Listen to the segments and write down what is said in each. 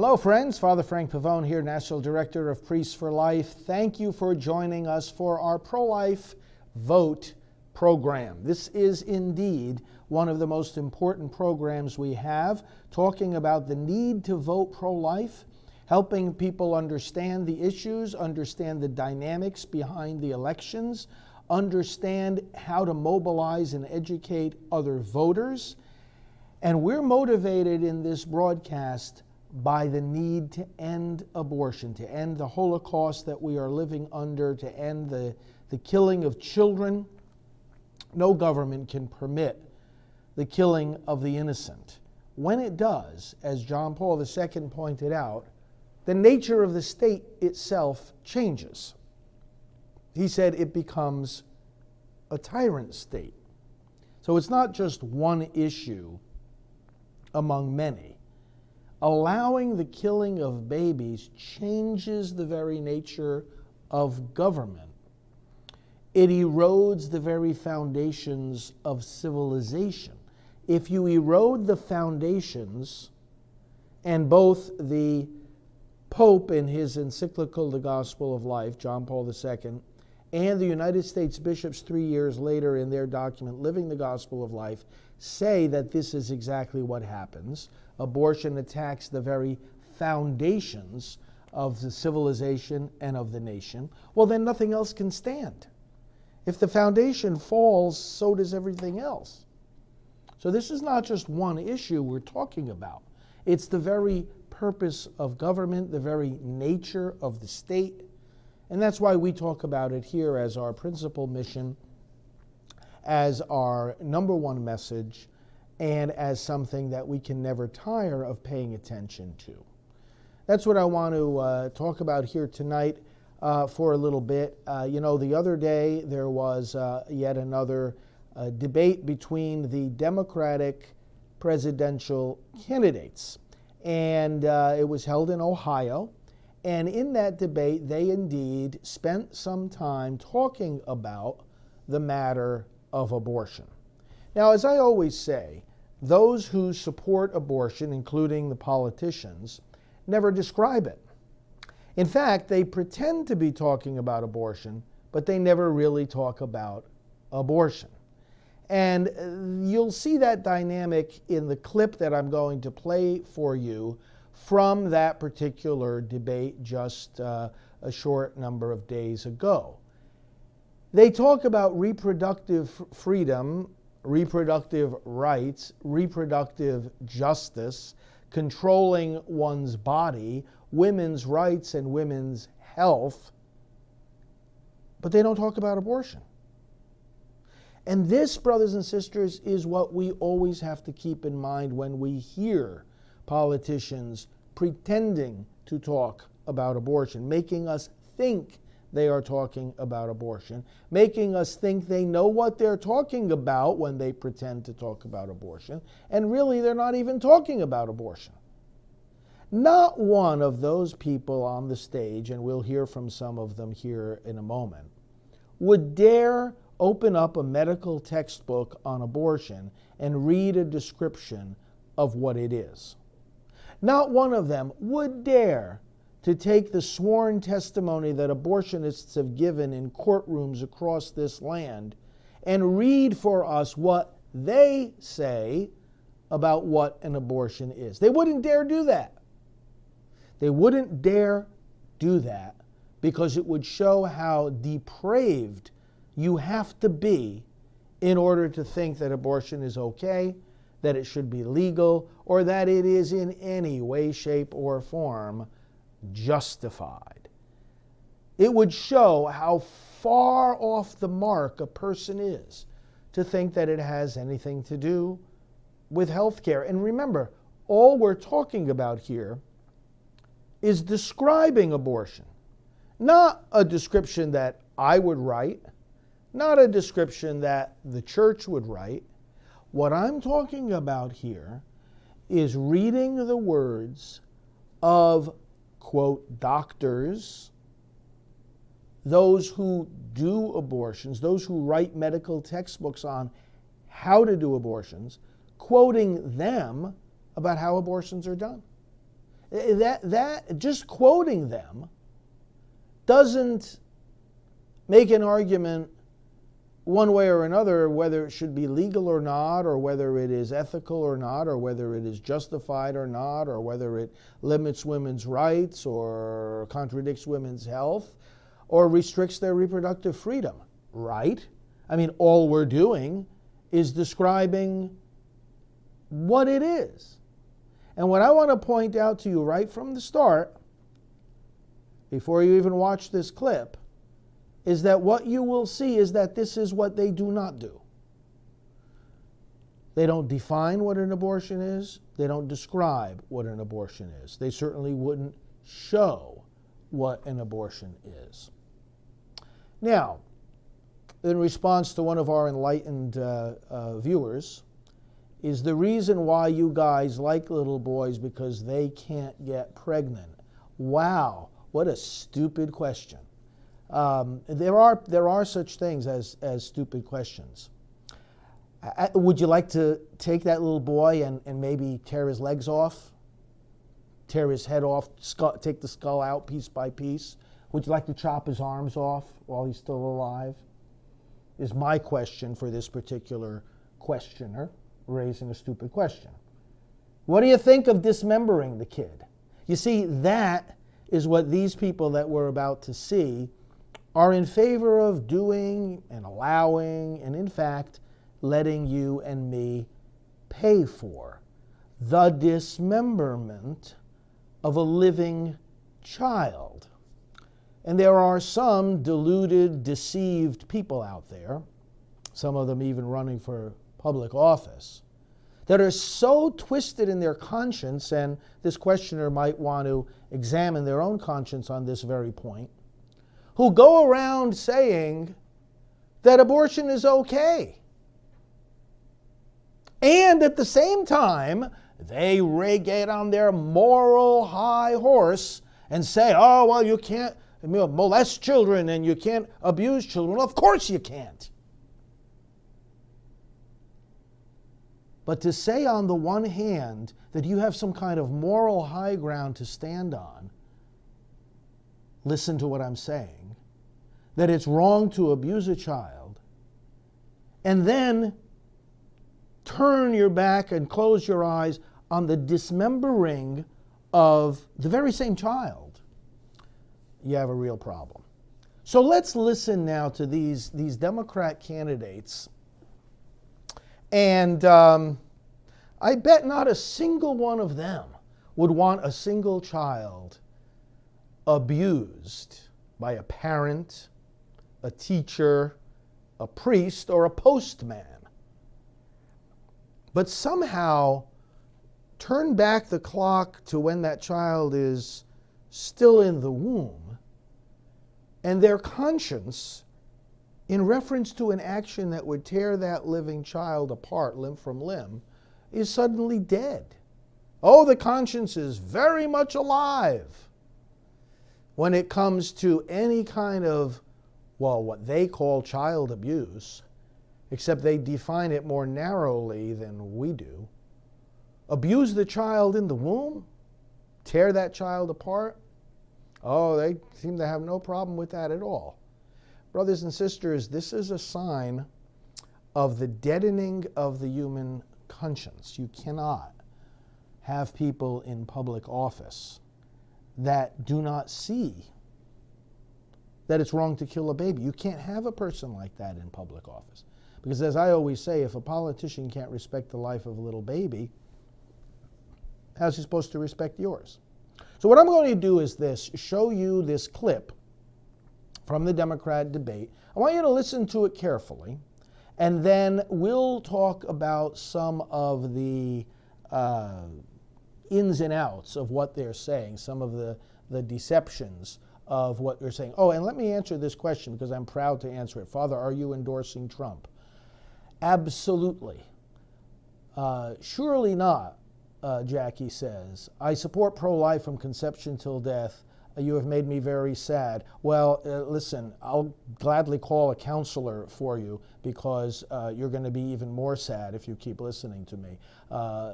Hello, friends. Father Frank Pavone here, National Director of Priests for Life. Thank you for joining us for our Pro-Life Vote program. This is indeed one of the most important programs we have, talking about the need to vote pro-life, helping people understand the issues, understand the dynamics behind the elections, understand how to mobilize and educate other voters. And we're motivated in this broadcast by the need to end abortion, to end the Holocaust that we are living under, to end the killing of children. No government can permit the killing of the innocent. When it does, as John Paul II pointed out, the nature of the state itself changes. He said it becomes a tyrant state. So it's not just one issue among many. Allowing the killing of babies changes the very nature of government. It erodes the very foundations of civilization. If you erode the foundations, and both the Pope in his encyclical, The Gospel of Life, John Paul II, and the United States bishops 3 years later in their document, Living the Gospel of Life, say that this is exactly what happens. Abortion attacks the very foundations of the civilization and of the nation. Well, then nothing else can stand. If the foundation falls, so does everything else. So this is not just one issue we're talking about. It's the very purpose of government, the very nature of the state. And that's why we talk about it here as our principal mission, as our number one message, and as something that we can never tire of paying attention to. That's what I want to talk about here tonight for a little bit. The other day there was yet another debate between the Democratic presidential candidates. And it was held in Ohio. And in that debate, they indeed spent some time talking about the matter of abortion. Now, as I always say, those who support abortion, including the politicians, never describe it. In fact, they pretend to be talking about abortion, but they never really talk about abortion. And you'll see that dynamic in the clip that I'm going to play for you from that particular debate just a short number of days ago. They talk about reproductive freedom, reproductive rights, reproductive justice, controlling one's body, women's rights and women's health, but they don't talk about abortion. And this, brothers and sisters, is what we always have to keep in mind when we hear politicians pretending to talk about abortion, making us think they are talking about abortion, making us think they know what they're talking about when they pretend to talk about abortion, and really they're not even talking about abortion. Not one of those people on the stage, and we'll hear from some of them here in a moment, would dare open up a medical textbook on abortion and read a description of what it is. Not one of them would dare to take the sworn testimony that abortionists have given in courtrooms across this land and read for us what they say about what an abortion is. They wouldn't dare do that. They wouldn't dare do that because it would show how depraved you have to be in order to think that abortion is okay, that it should be legal, or that it is in any way, shape, or form justified. It would show how far off the mark a person is to think that it has anything to do with health care. And remember, all we're talking about here is describing abortion, not a description that I would write, not a description that the church would write. What I'm talking about here is reading the words of, quote, doctors, those who do abortions, those who write medical textbooks on how to do abortions, quoting them about how abortions are done. That just quoting them doesn't make an argument one way or another whether it should be legal or not, or whether it is ethical or not, or whether it is justified or not, or whether it limits women's rights or contradicts women's health or restricts their reproductive freedom, right? I mean, all we're doing is describing what it is. And what I want to point out to you right from the start, before you even watch this clip, is that what you will see is that this is what they do not do. They don't define what an abortion is. They don't describe what an abortion is. They certainly wouldn't show what an abortion is. Now, in response to one of our enlightened viewers, is the reason why you guys like little boys because they can't get pregnant. Wow, what a stupid question. There are such things as stupid questions. Would you like to take that little boy and maybe tear his legs off? Tear his head off, take the skull out piece by piece? Would you like to chop his arms off while he's still alive? Is my question for this particular questioner raising a stupid question. What do you think of dismembering the kid? You see, that is what these people that we're about to see are in favor of doing and allowing and, in fact, letting you and me pay for. The dismemberment of a living child. And there are some deluded, deceived people out there, some of them even running for public office, that are so twisted in their conscience, and this questioner might want to examine their own conscience on this very point, who go around saying that abortion is okay. And at the same time, they get on their moral high horse and say, oh, well, you can't molest children and you can't abuse children. Well, of course you can't. But to say on the one hand that you have some kind of moral high ground to stand on, listen to what I'm saying, that it's wrong to abuse a child, and then turn your back and close your eyes on the dismembering of the very same child, you have a real problem. So let's listen now to these Democrat candidates. And I bet not a single one of them would want a single child abused by a parent, a teacher, a priest, or a postman. But somehow turn back the clock to when that child is still in the womb, and their conscience, in reference to an action that would tear that living child apart limb from limb, is suddenly dead. Oh, the conscience is very much alive when it comes to any kind of, well, what they call child abuse, except they define it more narrowly than we do. Abuse the child in the womb? Tear that child apart? Oh, they seem to have no problem with that at all. Brothers and sisters, this is a sign of the deadening of the human conscience. You cannot have people in public office that do not see that it's wrong to kill a baby. You can't have a person like that in public office. Because as I always say, if a politician can't respect the life of a little baby, how's he supposed to respect yours? So what I'm going to do is this, show you this clip from the Democrat debate. I want you to listen to it carefully, and then we'll talk about some of the ins and outs of what they're saying, some of the deceptions of what they're saying. Oh, and let me answer this question because I'm proud to answer it. Father, are you endorsing Trump? Absolutely. Surely not, Jackie says. I support pro-life from conception till death. You have made me very sad. Well, listen, I'll gladly call a counselor for you because you're going to be even more sad if you keep listening to me.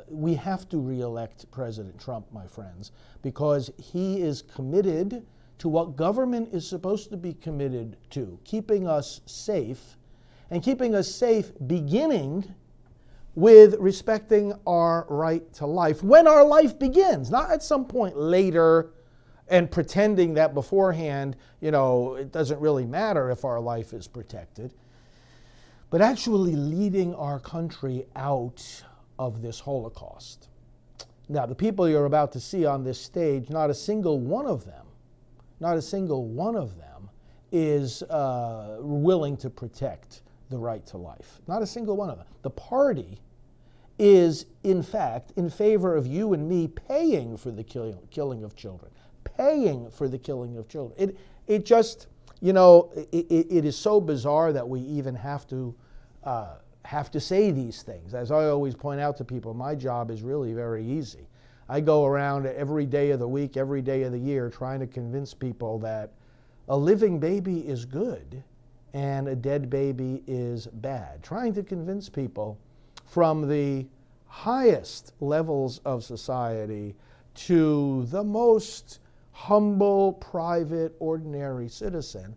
We have to re-elect President Trump, my friends, because he is committed to what government is supposed to be committed to, keeping us safe, and keeping us safe beginning with respecting our right to life when our life begins, not at some point later and pretending that beforehand, it doesn't really matter if our life is protected, but actually leading our country out of this Holocaust. Now, the people you're about to see on this stage, not a single one of them is willing to protect the right to life. Not a single one of them. The party is, in fact, in favor of you and me paying for the killing of children. Paying for the killing of children. It just, it is so bizarre that we even have to say these things. As I always point out to people, my job is really very easy. I go around every day of the week, every day of the year, trying to convince people that a living baby is good and a dead baby is bad. Trying to convince people from the highest levels of society to the most humble, private, ordinary citizen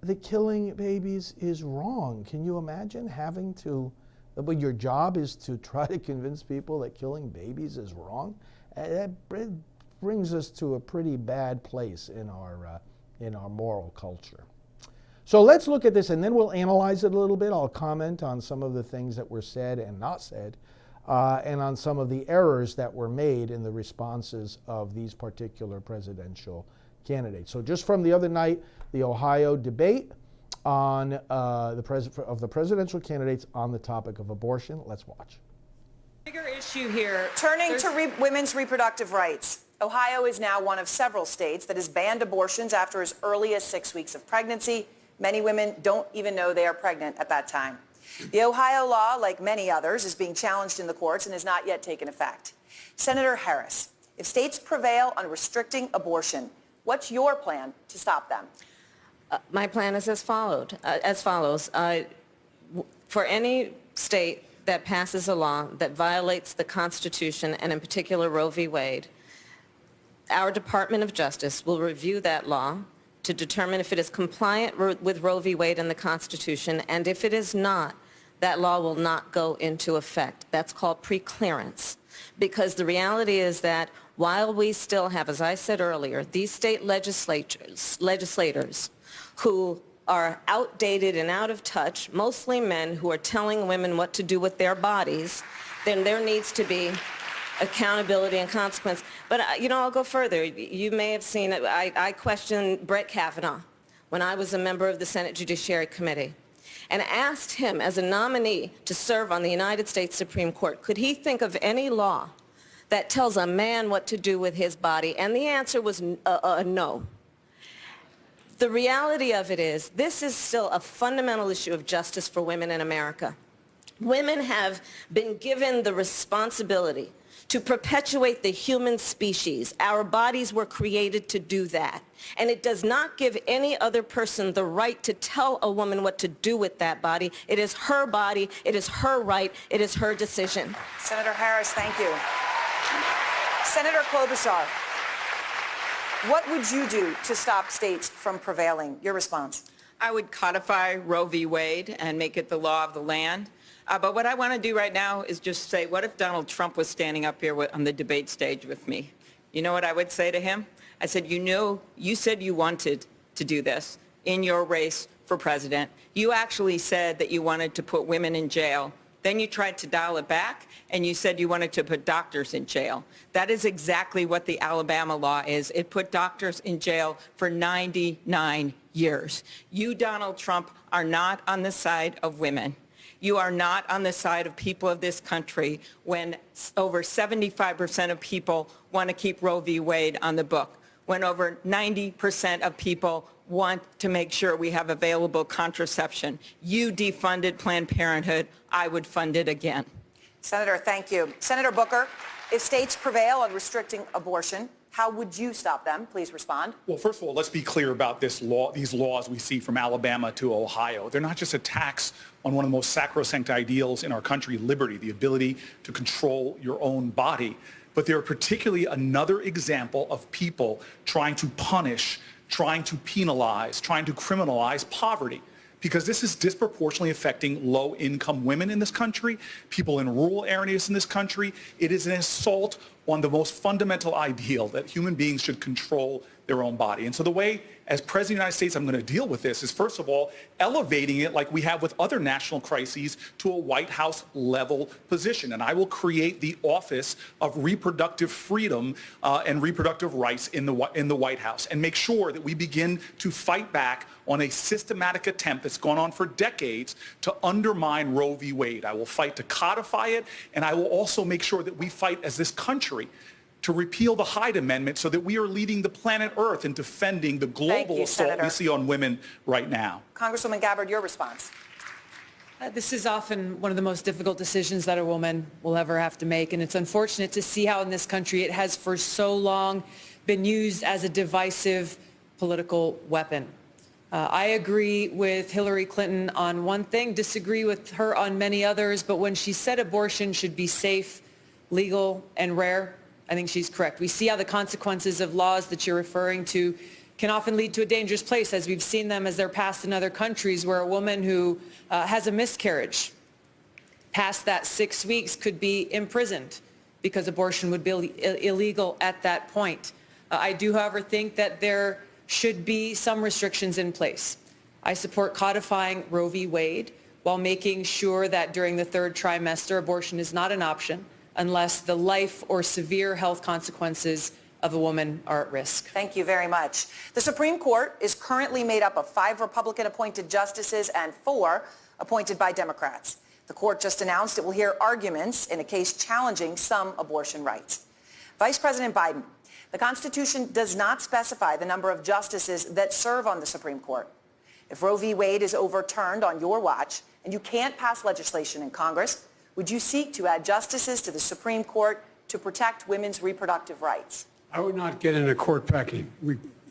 that killing babies is wrong. Can you imagine having to, but your job is to try to convince people that killing babies is wrong? That brings us to a pretty bad place in our moral culture. So let's look at this, and then we'll analyze it a little bit. I'll comment on some of the things that were said and not said, and on some of the errors that were made in the responses of these particular presidential candidates. So just from the other night, the Ohio debate on the presidential candidates on the topic of abortion. Let's watch. Bigger issue here. Turning to women's reproductive rights. Ohio is now one of several states that has banned abortions after as early as 6 weeks of pregnancy. Many women don't even know they are pregnant at that time. The Ohio law, like many others, is being challenged in the courts and has not yet taken effect. Senator Harris, if states prevail on restricting abortion, what's your plan to stop them? My plan is as follows. For any state that passes a law that violates the Constitution, and in particular Roe v. Wade, our Department of Justice will review that law to determine if it is compliant with Roe v. Wade and the Constitution, and if it is not, that law will not go into effect. That's called preclearance. Because the reality is that while we still have, as I said earlier, these state legislators who are outdated and out of touch, mostly men who are telling women what to do with their bodies, then there needs to be accountability and consequence. But, I'll go further. You may have seen it. I questioned Brett Kavanaugh when I was a member of the Senate Judiciary Committee and asked him as a nominee to serve on the United States Supreme Court, could he think of any law that tells a man what to do with his body? And the answer was no. The reality of it is this is still a fundamental issue of justice for women in America. Women have been given the responsibility to perpetuate the human species. Our bodies were created to do that. And it does not give any other person the right to tell a woman what to do with that body. It is her body. It is her right. It is her decision. Senator Harris, thank you. Senator Klobuchar, what would you do to stop states from prevailing? Your response. I would codify Roe v. Wade and make it the law of the land. But what I want to do right now is just say, what if Donald Trump was standing up here on the debate stage with me? You know what I would say to him? I said, you said you wanted to do this in your race for president. You actually said that you wanted to put women in jail. Then you tried to dial it back, and you said you wanted to put doctors in jail. That is exactly what the Alabama law is. It put doctors in jail for 99 years. You, Donald Trump, are not on the side of women. You are not on the side of people of this country when over 75% of people want to keep Roe v. Wade on the book, when over 90% of people want to make sure we have available contraception. You defunded Planned Parenthood. I would fund it again. Senator, thank you. Senator Booker, if states prevail on restricting abortion, How would you stop them? Please respond. Well, first of all, let's be clear about these laws we see from Alabama to Ohio. They're not just attacks on one of the most sacrosanct ideals in our country, liberty, the ability to control your own body. But they're particularly another example of people trying to punish, trying to penalize, trying to criminalize poverty. Because this is disproportionately affecting low-income women in this country, people in rural areas in this country. It is an assault on the most fundamental ideal that human beings should control their own body. And so the way, as President of the United States, I'm going to deal with this is, first of all, elevating it like we have with other national crises to a White House level position. And I will create the Office of Reproductive Freedom and Reproductive Rights in the White House and make sure that we begin to fight back on a systematic attempt that's gone on for decades to undermine Roe v. Wade. I will fight to codify it, and I will also make sure that we fight as this country to repeal the Hyde Amendment so that we are leading the planet Earth in defending the global assault Senator. we see on women right now. Congresswoman Gabbard, your response. This is often one of the most difficult decisions that a woman will ever have to make, and it's unfortunate to see how in this country it has for so long been used as a divisive political weapon. I agree with Hillary Clinton on one thing, disagree with her on many others, but when she said abortion should be safe, legal, and rare, I think she's correct. We see how the consequences of laws that you're referring to can often lead to a dangerous place, as we've seen them as they're passed in other countries, where a woman who has a miscarriage past that 6 weeks could be imprisoned because abortion would be illegal at that point. I do, however, think that there should be some restrictions in place. I support codifying Roe v. Wade while making sure that during the third trimester, abortion is not an option unless the life or severe health consequences of a woman are at risk. Thank you very much. The Supreme Court is currently made up of 5 Republican-appointed justices and 4 appointed by Democrats. The court just announced it will hear arguments in a case challenging some abortion rights. Vice President Biden, the Constitution does not specify the number of justices that serve on the Supreme Court. If Roe v. Wade is overturned on your watch and you can't pass legislation in Congress, would you seek to add justices to the Supreme Court to protect women's reproductive rights? I would not get in a court packing.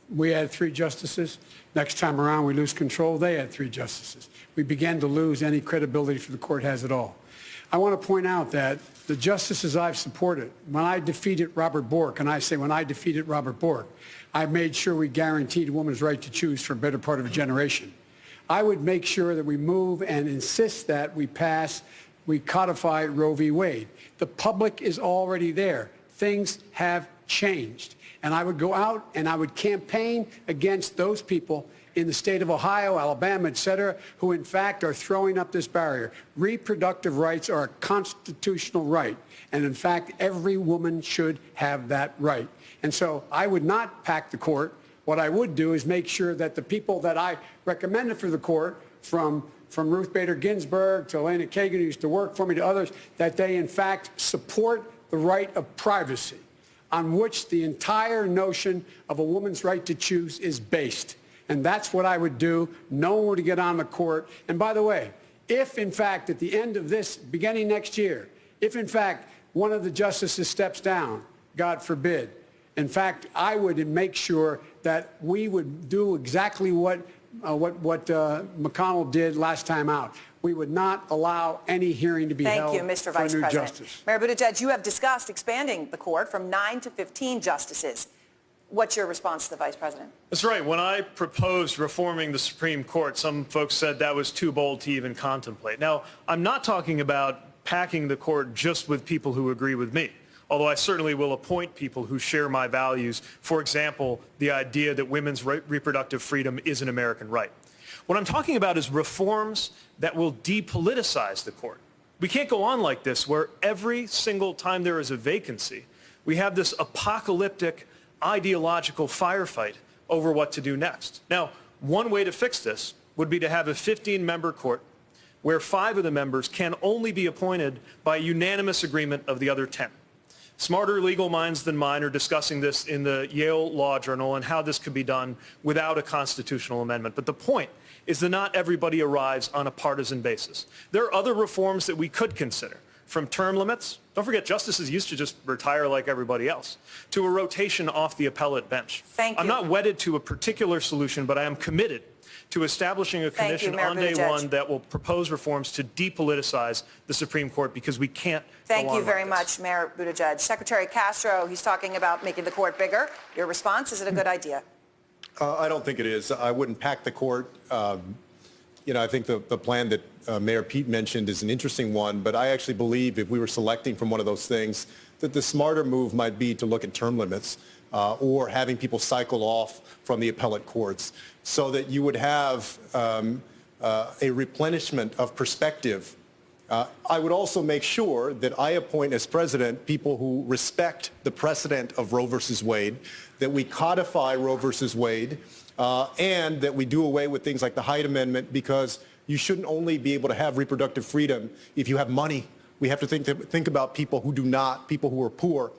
We had 3 justices. Next time around, we lose control. They had 3 justices. We began to lose any credibility for the court has at all. I want to point out that the justices I've supported, when I defeated Robert Bork, and I say when I defeated Robert Bork, I made sure we guaranteed a woman's right to choose for a better part of a generation. I would make sure that we move and insist that we codify Roe v. Wade. The public is already there. Things have changed. And I would go out and I would campaign against those people in the state of Ohio, Alabama, et cetera, who in fact are throwing up this barrier. Reproductive rights are a constitutional right. And in fact, every woman should have that right. And so I would not pack the court. What I would do is make sure that the people that I recommended for the court, from Ruth Bader Ginsburg to Elena Kagan, who used to work for me, to others, that they in fact support the right of privacy, on which the entire notion of a woman's right to choose is based. And that's what I would do. No one would get on the court. And by the way, if in fact at the end of this, beginning next year, if in fact one of the justices steps down, God forbid, in fact, I would make sure that we would do exactly what McConnell did last time out. We would not allow any hearing to be held Thank you, Mr. for Vice a new President. justice. Mayor Buttigieg, you have discussed expanding the court from 9 to 15 justices. What's your response to the Vice President? That's right. When I proposed reforming the Supreme Court, some folks said that was too bold to even contemplate. Now, I'm not talking about packing the court just with people who agree with me, although I certainly will appoint people who share my values. For example, the idea that women's reproductive freedom is an American right. What I'm talking about is reforms that will depoliticize the court. We can't go on like this, where every single time there is a vacancy, we have this apocalyptic ideological firefight over what to do next. Now, one way to fix this would be to have a 15-member court where 5 of the members can only be appointed by unanimous agreement of the other 10. Smarter legal minds than mine are discussing this in the Yale Law Journal and how this could be done without a constitutional amendment. But the point is that not everybody arrives on a partisan basis. There are other reforms that we could consider. from term limits, don't forget justices used to just retire like everybody else, to a rotation off the appellate bench. Thank you. I'm not wedded to a particular solution, but I am committed to establishing a commission on day one that will propose reforms to depoliticize the Supreme Court, because we can't go on Thank you very like much, Mayor Buttigieg. Secretary Castro, he's talking about making the court bigger. Your response, is it a good idea? I don't think it is. I wouldn't pack the court. I think the plan that Mayor Pete mentioned is an interesting one, but I actually believe if we were selecting from one of those things, that the smarter move might be to look at term limits or having people cycle off from the appellate courts so that you would have a replenishment of perspective. I would also make sure that I appoint as president people who respect the precedent of Roe versus Wade, that we codify Roe versus Wade, and that we do away with things like the Hyde Amendment, because you shouldn't only be able to have reproductive freedom if you have money. We have to think about people who do not, people who are poor.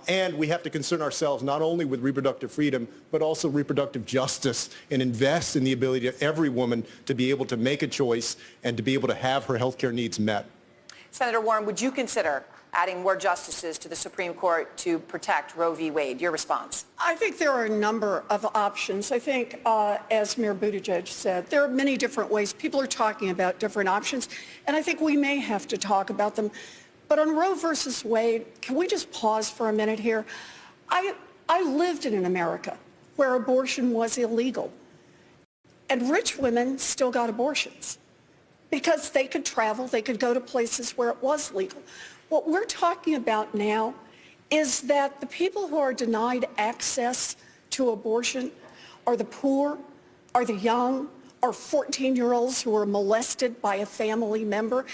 And we have to concern ourselves not only with reproductive freedom, but also reproductive justice, and invest in the ability of every woman to be able to make a choice and to be able to have her health care needs met. Senator Warren, would you consider adding more justices to the Supreme Court to protect Roe v. Wade? Your response? I think there are a number of options. I think, as Mayor Buttigieg said, there are many different ways. People are talking about different options, and I think we may have to talk about them. But on Roe versus Wade, can we just pause for a minute here? I lived in an America where abortion was illegal, and rich women still got abortions because they could travel, they could go to places where it was legal. What we're talking about now is that the people who are denied access to abortion are the poor, are the young, are 14-year-olds who are molested by a family member.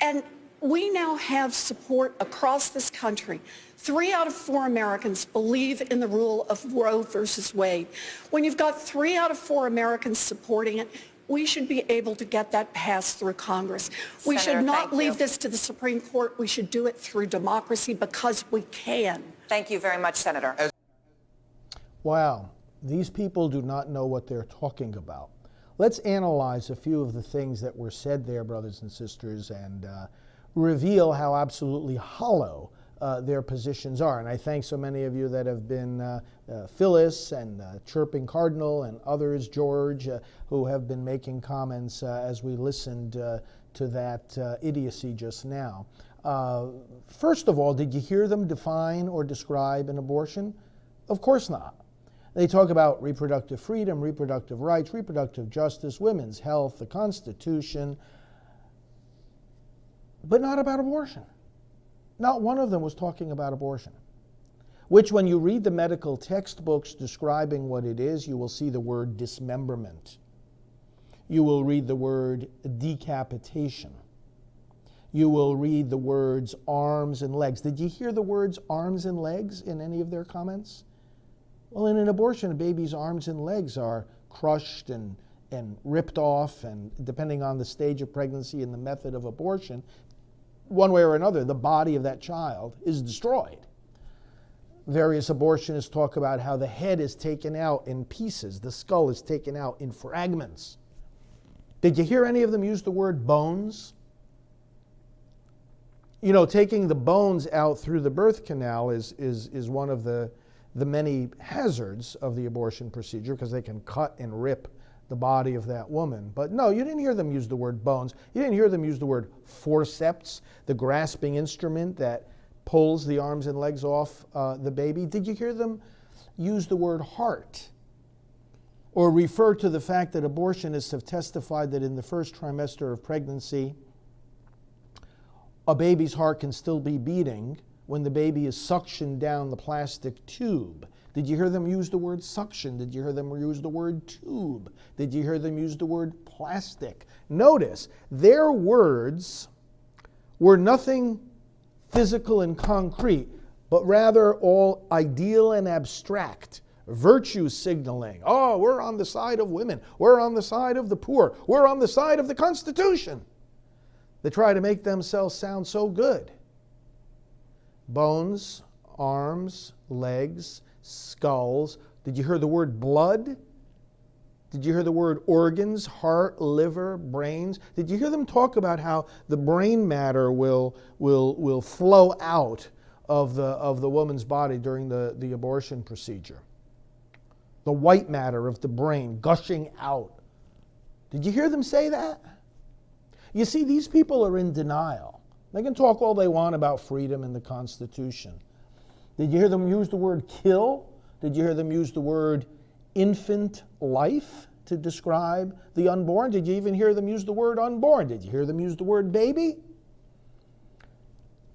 And we now have support across this country. 3 out of 4 Americans believe in the rule of Roe versus Wade. When you've got 3 out of 4 Americans supporting it, we should be able to get that passed through Congress. We Senator, should not thank leave you. this to the Supreme Court. We should do it through democracy, because we can. Thank you very much, Senator. Wow, these people do not know what they're talking about. Let's analyze a few of the things that were said there, brothers and sisters, and reveal how absolutely hollow their positions are. And I thank so many of you that have been Phyllis and Chirping Cardinal and others, George, who have been making comments as we listened to that idiocy just now. First of all, did you hear them define or describe an abortion? Of course not. They talk about reproductive freedom, reproductive rights, reproductive justice, women's health, the Constitution, but not about abortion. Not one of them was talking about abortion, which when you read the medical textbooks describing what it is, you will see the word dismemberment. You will read the word decapitation. You will read the words arms and legs. Did you hear the words arms and legs in any of their comments? Well, in an abortion, a baby's arms and legs are crushed and ripped off, and depending on the stage of pregnancy and the method of abortion, one way or another, the body of that child is destroyed. Various abortionists talk about how the head is taken out in pieces, the skull is taken out in fragments. Did you hear any of them use the word bones? You know, taking the bones out through the birth canal is one of the many hazards of the abortion procedure, because they can cut and rip the body of that woman. But no, you didn't hear them use the word bones. You didn't hear them use the word forceps, the grasping instrument that pulls the arms and legs off the baby. Did you hear them use the word heart? Or refer to the fact that abortionists have testified that in the first trimester of pregnancy, a baby's heart can still be beating when the baby is suctioned down the plastic tube. Did you hear them use the word suction? Did you hear them use the word tube? Did you hear them use the word plastic? Notice, their words were nothing physical and concrete, but rather all ideal and abstract. Virtue signaling. Oh, we're on the side of women. We're on the side of the poor. We're on the side of the Constitution. They try to make themselves sound so good. Bones, arms, legs, skulls. Did you hear the word blood? Did you hear the word organs, heart, liver, brains? Did you hear them talk about how the brain matter will flow out of the woman's body during the abortion procedure? The white matter of the brain gushing out. Did you hear them say that? You see, these people are in denial. They can talk all they want about freedom and the Constitution. Did you hear them use the word kill? Did you hear them use the word infant life to describe the unborn? Did you even hear them use the word unborn? Did you hear them use the word baby?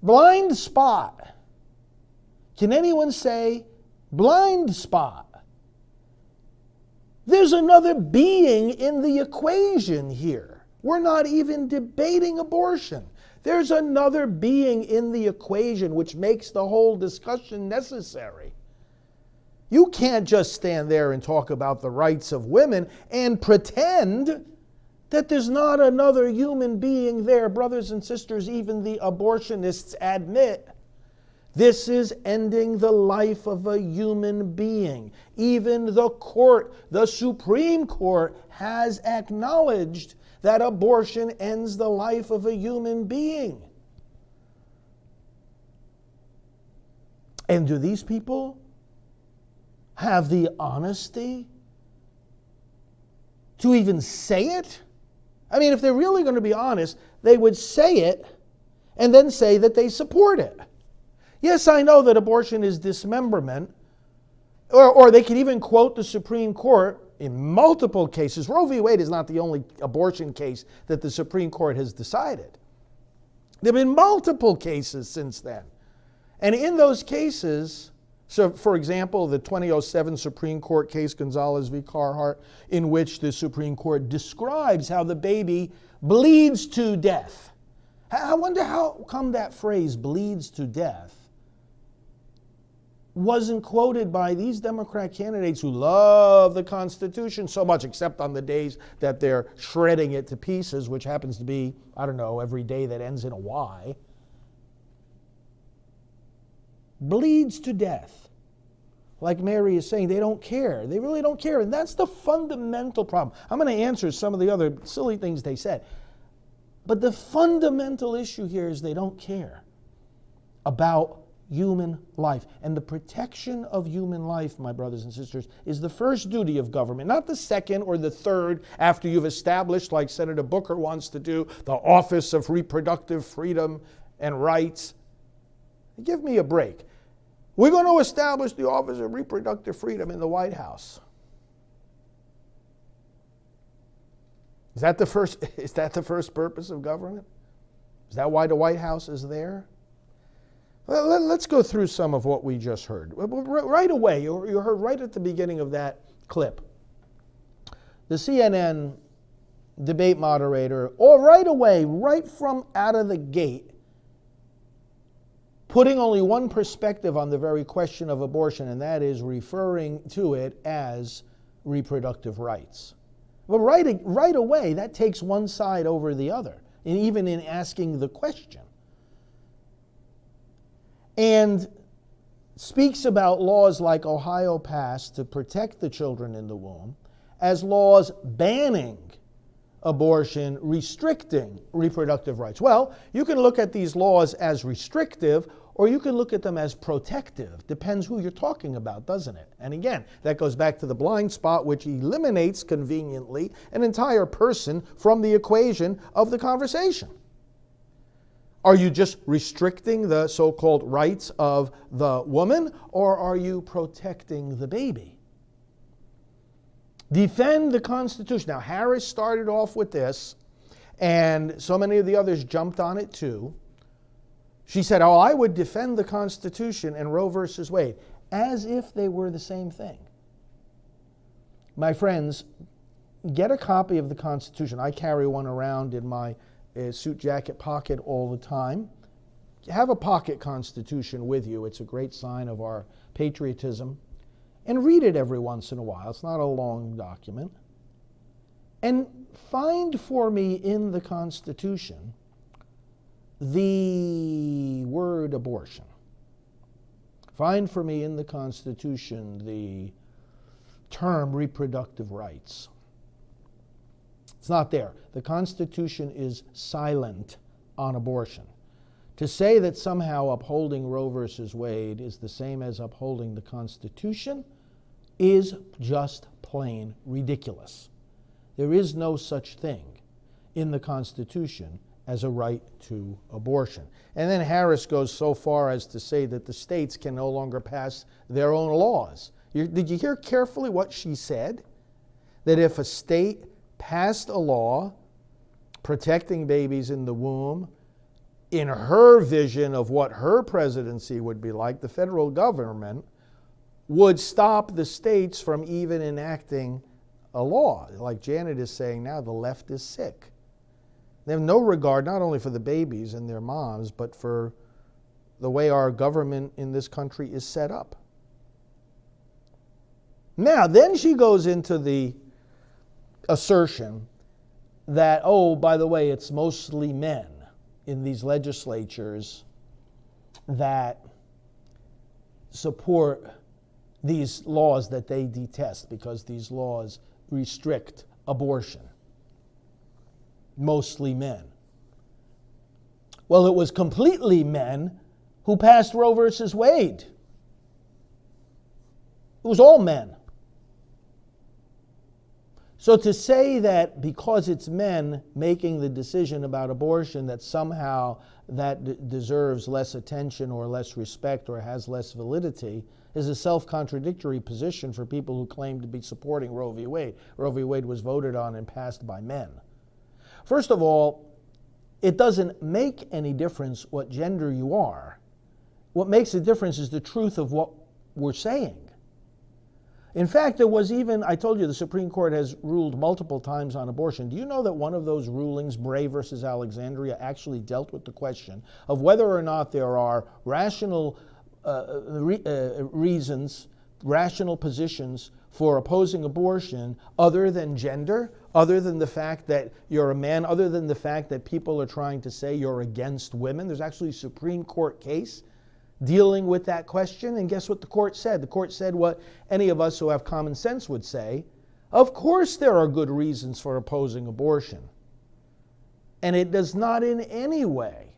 Blind spot. Can anyone say blind spot? There's another being in the equation here. We're not even debating abortion. There's another being in the equation which makes the whole discussion necessary. You can't just stand there and talk about the rights of women and pretend that there's not another human being there. Brothers and sisters, even the abortionists admit this is ending the life of a human being. Even the court, the Supreme Court, has acknowledged that abortion ends the life of a human being. And do these people have the honesty to even say it? I mean, if they're really going to be honest, they would say it and then say that they support it. Yes, I know that abortion is dismemberment, or they could even quote the Supreme Court in multiple cases. Roe v. Wade is not the only abortion case that the Supreme Court has decided. There have been multiple cases since then. And in those cases, so for example, the 2007 Supreme Court case, Gonzalez v. Carhart, in which the Supreme Court describes how the baby bleeds to death. I wonder how come that phrase, bleeds to death, wasn't quoted by these Democrat candidates who love the Constitution so much, except on the days that they're shredding it to pieces, which happens to be, I don't know, every day that ends in a Y. Bleeds to death. Like Mary is saying, they don't care. They really don't care. And that's the fundamental problem. I'm going to answer some of the other silly things they said. But the fundamental issue here is they don't care about human life. And the protection of human life, my brothers and sisters, is the first duty of government, not the second or the third after you've established, like Senator Booker wants to do, the Office of Reproductive Freedom and Rights. Give me a break. We're going to establish the Office of Reproductive Freedom in the White House. Is that the first purpose of government? Is that why the White House is there? Well, let's go through some of what we just heard. Right away, you heard right at the beginning of that clip, the CNN debate moderator, right away, right from out of the gate, putting only one perspective on the very question of abortion, and that is referring to it as reproductive rights. But right away, that takes one side over the other, and even in asking the question. And speaks about laws like Ohio passed to protect the children in the womb as laws banning abortion, restricting reproductive rights. Well, you can look at these laws as restrictive, or you can look at them as protective. Depends who you're talking about, doesn't it? And again, that goes back to the blind spot, which eliminates conveniently an entire person from the equation of the conversation. Are you just restricting the so-called rights of the woman, or are you protecting the baby? Defend the Constitution. Now, Harris started off with this, and so many of the others jumped on it too. She said, I would defend the Constitution and Roe versus Wade, as if they were the same thing. My friends, get a copy of the Constitution. I carry one around in my suit jacket pocket all the time. Have a pocket Constitution with you. It's a great sign of our patriotism. And read it every once in a while. It's not a long document. And find for me in the Constitution the word abortion. Find for me in the Constitution the term reproductive rights. It's not there. The Constitution is silent on abortion. To say that somehow upholding Roe versus Wade is the same as upholding the Constitution is just plain ridiculous. There is no such thing in the Constitution as a right to abortion. And then Harris goes so far as to say that the states can no longer pass their own laws. Did you hear carefully what she said? That if a state passed a law protecting babies in the womb, in her vision of what her presidency would be like, the federal government would stop the states from even enacting a law. Like Janet is saying now, the left is sick. They have no regard not only for the babies and their moms, but for the way our government in this country is set up. Now, then she goes into the assertion that, oh, by the way, it's mostly men in these legislatures that support these laws that they detest because these laws restrict abortion. Mostly men. Well, it was completely men who passed Roe versus Wade. It was all men. So to say that because it's men making the decision about abortion that somehow that deserves less attention or less respect or has less validity is a self-contradictory position for people who claim to be supporting Roe v. Wade. Roe v. Wade was voted on and passed by men. First of all, it doesn't make any difference what gender you are. What makes a difference is the truth of what we're saying. In fact, there was even, I told you, the Supreme Court has ruled multiple times on abortion. Do you know that one of those rulings, Bray versus Alexandria, actually dealt with the question of whether or not there are rational reasons, rational positions for opposing abortion other than gender, other than the fact that you're a man, other than the fact that people are trying to say you're against women? There's actually a Supreme Court case dealing with that question, and guess what the court said? The court said what any of us who have common sense would say. Of course there are good reasons for opposing abortion. And it does not in any way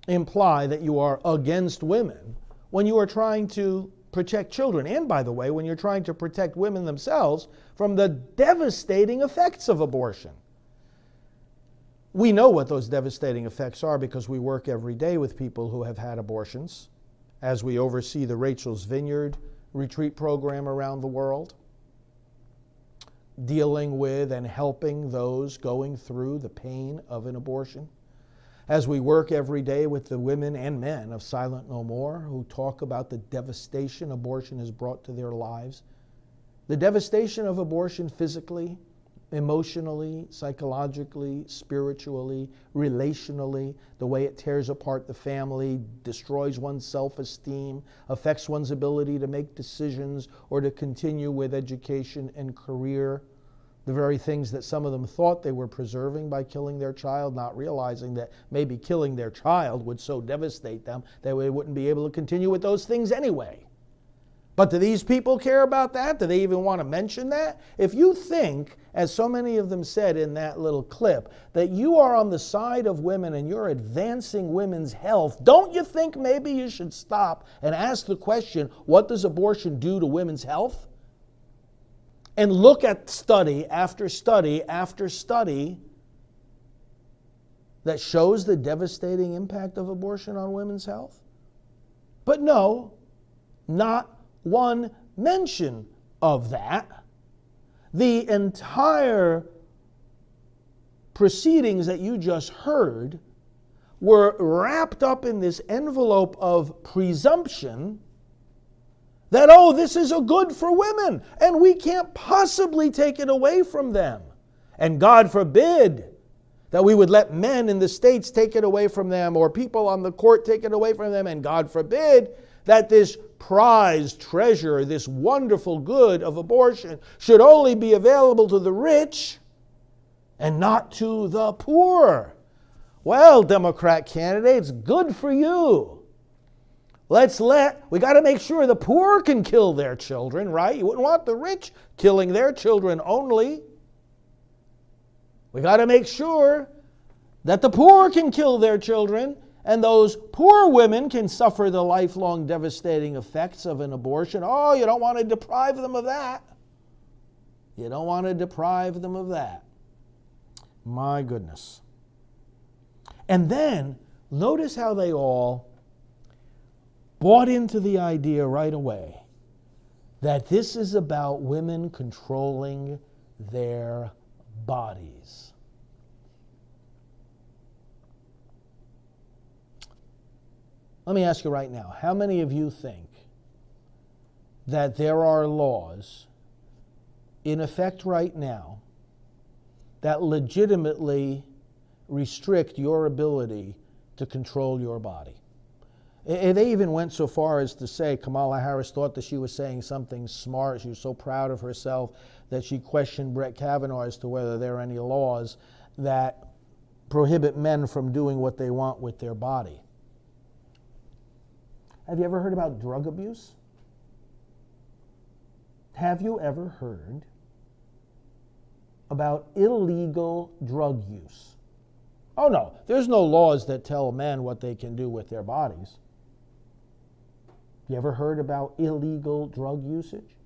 imply that you are against women when you are trying to protect children. And by the way, when you're trying to protect women themselves from the devastating effects of abortion. We know what those devastating effects are because we work every day with people who have had abortions, as we oversee the Rachel's Vineyard retreat program around the world, dealing with and helping those going through the pain of an abortion. As we work every day with the women and men of Silent No More who talk about the devastation abortion has brought to their lives, the devastation of abortion physically, emotionally, psychologically, spiritually, relationally, the way it tears apart the family, destroys one's self-esteem, affects one's ability to make decisions or to continue with education and career, the very things that some of them thought they were preserving by killing their child, not realizing that maybe killing their child would so devastate them that they wouldn't be able to continue with those things anyway. But do these people care about that? Do they even want to mention that? If you think, as so many of them said in that little clip, that you are on the side of women and you're advancing women's health, don't you think maybe you should stop and ask the question, what does abortion do to women's health? And look at study after study after study that shows the devastating impact of abortion on women's health? But no, not one mention of that. The entire proceedings that you just heard were wrapped up in this envelope of presumption that, oh, this is a good for women, and we can't possibly take it away from them. And God forbid that we would let men in the states take it away from them, or people on the court take it away from them, and God forbid that this prized treasure, this wonderful good of abortion, should only be available to the rich and not to the poor. Well, Democrat candidates, good for you. We got to make sure the poor can kill their children, right? You wouldn't want the rich killing their children only. We got to make sure that the poor can kill their children and those poor women can suffer the lifelong devastating effects of an abortion. Oh, you don't want to deprive them of that. You don't want to deprive them of that. My goodness. And then, notice how they all bought into the idea right away that this is about women controlling their bodies. Let me ask you right now, how many of you think that there are laws in effect right now that legitimately restrict your ability to control your body? And they even went so far as to say Kamala Harris thought that she was saying something smart. She was so proud of herself that she questioned Brett Kavanaugh as to whether there are any laws that prohibit men from doing what they want with their body. Have you ever heard about drug abuse? Have you ever heard about illegal drug use? Oh no, there's no laws that tell men what they can do with their bodies. You ever heard about illegal drug usage?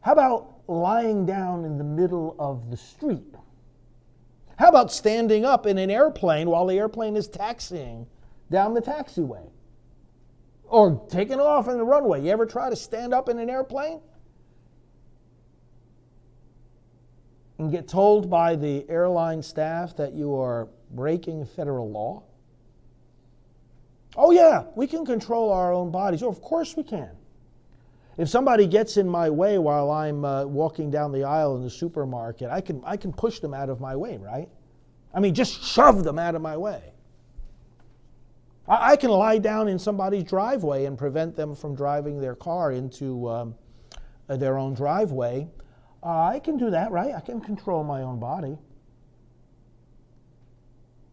How about lying down in the middle of the street? How about standing up in an airplane while the airplane is taxiing down the taxiway? Or taking off on the runway. You ever try to stand up in an airplane and get told by the airline staff that you are breaking federal law? Oh yeah, we can control our own bodies. Oh, of course we can. If somebody gets in my way while I'm walking down the aisle in the supermarket, I can push them out of my way, right? I mean, just shove them out of my way. I can lie down in somebody's driveway and prevent them from driving their car into their own driveway. I can do that, right? I can control my own body.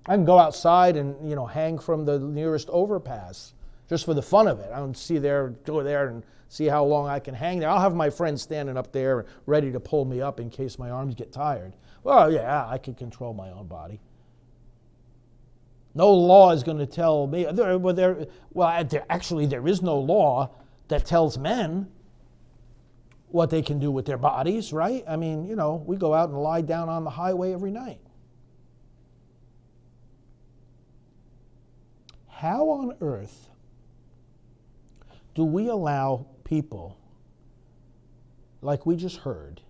I can go outside and, hang from the nearest overpass just for the fun of it. I don't go there and see how long I can hang there. I'll have my friend standing up there ready to pull me up in case my arms get tired. Well, yeah, I can control my own body. No law is going to tell me. Actually, there is no law that tells men what they can do with their bodies, right? I mean, we go out and lie down on the highway every night. How on earth do we allow people, like we just heard,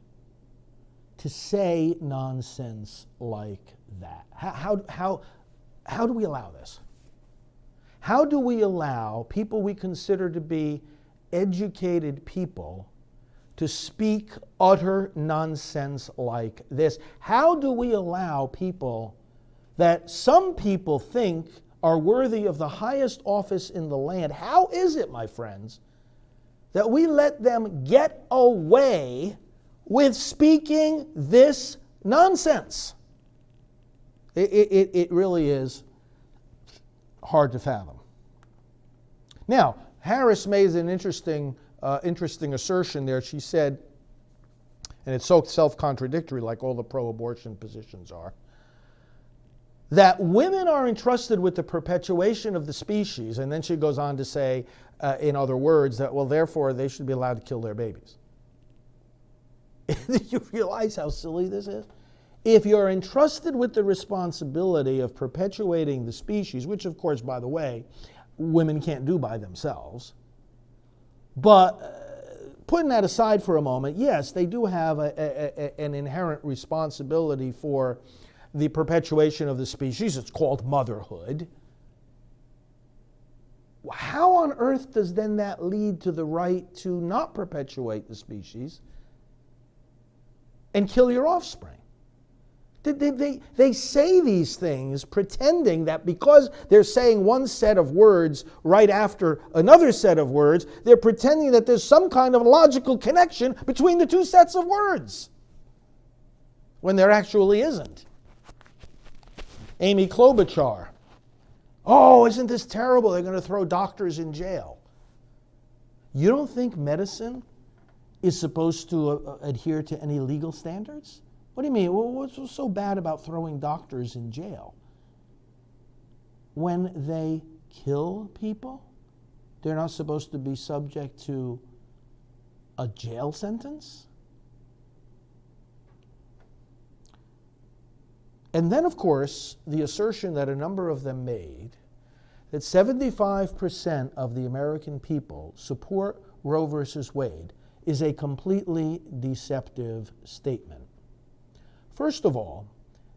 to say nonsense like that? How do we allow this? How do we allow people we consider to be educated people to speak utter nonsense like this? How do we allow people that some people think are worthy of the highest office in the land? How is it, my friends, that we let them get away with speaking this nonsense? It really is hard to fathom. Now, Harris made an interesting assertion there. She said, and it's so self-contradictory like all the pro-abortion positions are, that women are entrusted with the perpetuation of the species, and then she goes on to say, in other words, that, well, therefore, they should be allowed to kill their babies. Do you realize how silly this is? If you're entrusted with the responsibility of perpetuating the species, which, of course, by the way, women can't do by themselves, but putting that aside for a moment, yes, they do have an inherent responsibility for the perpetuation of the species. It's called motherhood. How on earth does then that lead to the right to not perpetuate the species and kill your offspring? They say these things pretending that because they're saying one set of words right after another set of words, they're pretending that there's some kind of logical connection between the two sets of words, when there actually isn't. Amy Klobuchar. Oh, isn't this terrible? They're going to throw doctors in jail. You don't think medicine is supposed to adhere to any legal standards? What do you mean? Well, what's so bad about throwing doctors in jail? When they kill people, they're not supposed to be subject to a jail sentence? And then, of course, the assertion that a number of them made that 75% of the American people support Roe versus Wade is a completely deceptive statement. First of all,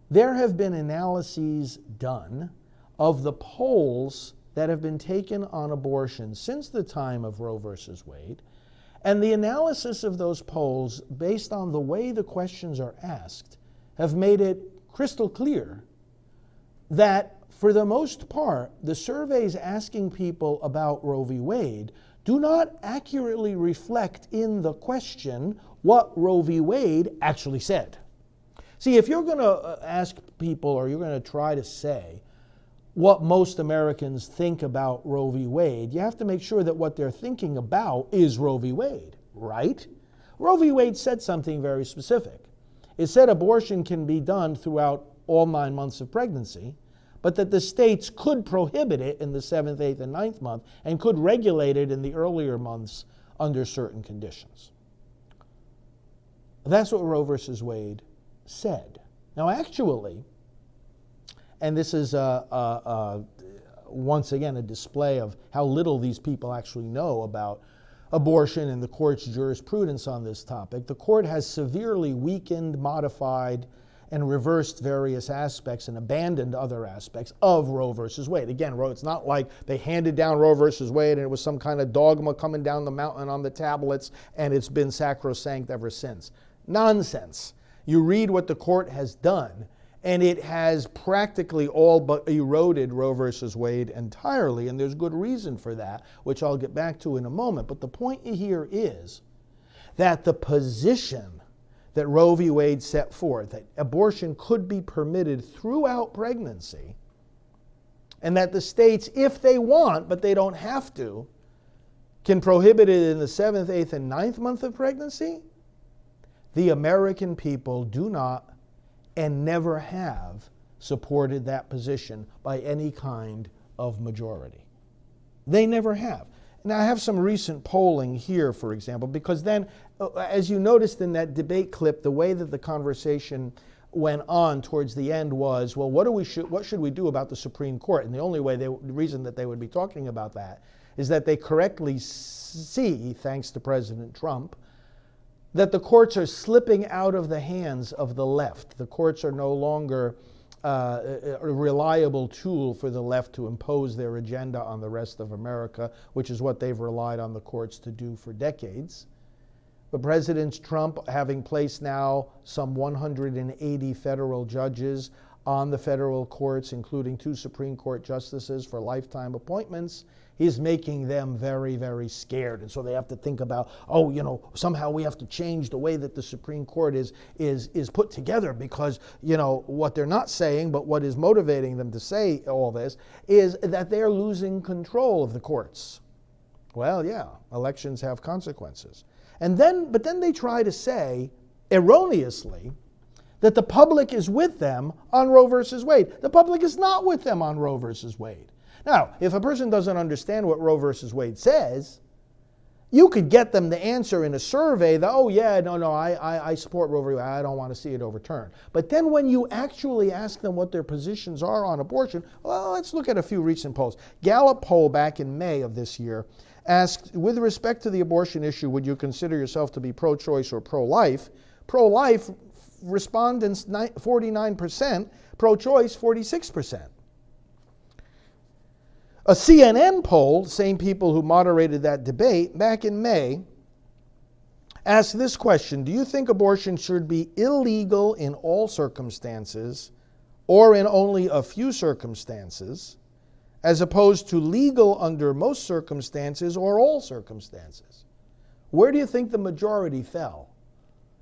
there have been analyses done of the polls that have been taken on abortion since the time of Roe versus Wade, and the analysis of those polls, based on the way the questions are asked, have made it crystal clear that, for the most part, the surveys asking people about Roe v. Wade do not accurately reflect in the question what Roe v. Wade actually said. See, if you're going to ask people, or you're going to try to say what most Americans think about Roe v. Wade, you have to make sure that what they're thinking about is Roe v. Wade, right? Roe v. Wade said something very specific. It said abortion can be done throughout all 9 months of pregnancy, but that the states could prohibit it in the 7th, 8th, and 9th month, and could regulate it in the earlier months under certain conditions. That's what Roe versus Wade said. Now, actually, and this is once again a display of how little these people actually know about abortion and the court's jurisprudence on this topic, the court has severely weakened, modified, and reversed various aspects and abandoned other aspects of Roe versus Wade. Again, it's not like they handed down Roe versus Wade and it was some kind of dogma coming down the mountain on the tablets and it's been sacrosanct ever since. Nonsense. You read what the court has done, and it has practically all but eroded Roe versus Wade entirely, and there's good reason for that, which I'll get back to in a moment. But the point here is that the position that Roe v. Wade set forth, that abortion could be permitted throughout pregnancy, and that the states, if they want, but they don't have to, can prohibit it in the 7th, 8th, and 9th month of pregnancy, the American people do not and never have supported that position by any kind of majority. They never have. Now, I have some recent polling here, for example, because then, as you noticed in that debate clip, the way that the conversation went on towards the end was, well, what should we do about the Supreme Court? And the only way, the reason that they would be talking about that is that they correctly see, thanks to President Trump, that the courts are slipping out of the hands of the left. The courts are no longer a reliable tool for the left to impose their agenda on the rest of America, which is what they've relied on the courts to do for decades. But President Trump, having placed now some 180 federal judges on the federal courts, including 2 Supreme Court justices for lifetime appointments, he's making them very, very scared. And so they have to think about, somehow we have to change the way that the Supreme Court is put together, because, what they're not saying, but what is motivating them to say all this, is that they're losing control of the courts. Well, yeah, elections have consequences. But then they try to say, erroneously, that the public is with them on Roe versus Wade. The public is not with them on Roe versus Wade. Now, if a person doesn't understand what Roe versus Wade says, you could get them to answer in a survey that, I support Roe v. Wade, I don't want to see it overturned. But then when you actually ask them what their positions are on abortion, well, let's look at a few recent polls. Gallup poll back in May of this year asked, with respect to the abortion issue, would you consider yourself to be pro-choice or pro-life? Pro-life respondents 49%, pro-choice 46%. A CNN poll, same people who moderated that debate back in May, asked this question: do you think abortion should be illegal in all circumstances or in only a few circumstances, as opposed to legal under most circumstances or all circumstances? Where do you think the majority fell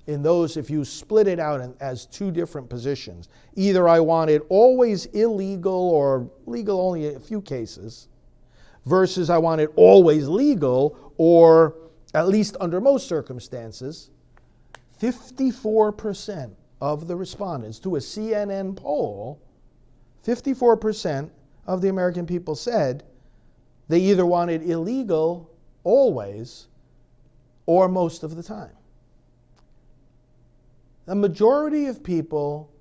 in those, if you split it out as 2 different positions? Either I want it always illegal or legal only in a few cases, versus I want it always legal or at least under most circumstances. 54% of the respondents to a CNN poll, 54% of the American people said they either wanted illegal always or most of the time. The majority of people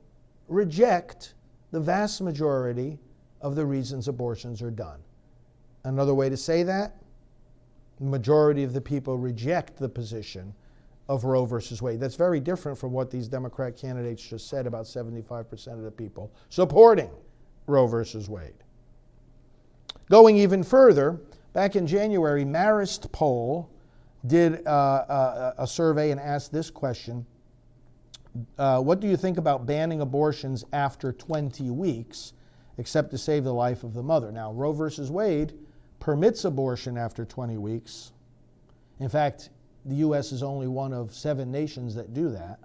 reject the vast majority of the reasons abortions are done. Another way to say that, the majority of the people reject the position of Roe versus Wade. That's very different from what these Democrat candidates just said about 75% of the people supporting Roe versus Wade. Going even further, back in January, Marist poll did a survey and asked this question: what do you think about banning abortions after 20 weeks, except to save the life of the mother? Now, Roe versus Wade permits abortion after 20 weeks. In fact, the U.S. is only one of 7 nations that do that.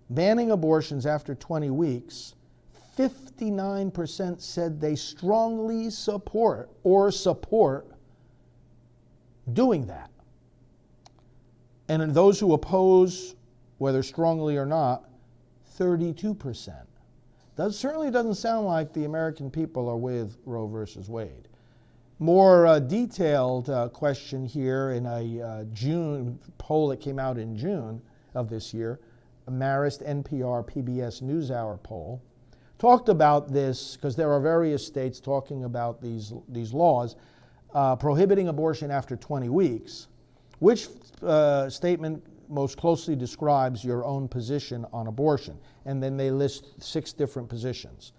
Banning abortions after 20 weeks, 59% said they strongly support doing that. And in those who oppose, whether strongly or not, 32%. That certainly doesn't sound like the American people are with Roe versus Wade. More detailed question here in a June poll that came out in June of this year, a Marist NPR PBS NewsHour poll, talked about this because there are various states talking about these laws prohibiting abortion after 20 weeks. Which statement most closely describes your own position on abortion? And then they list 6 different positions.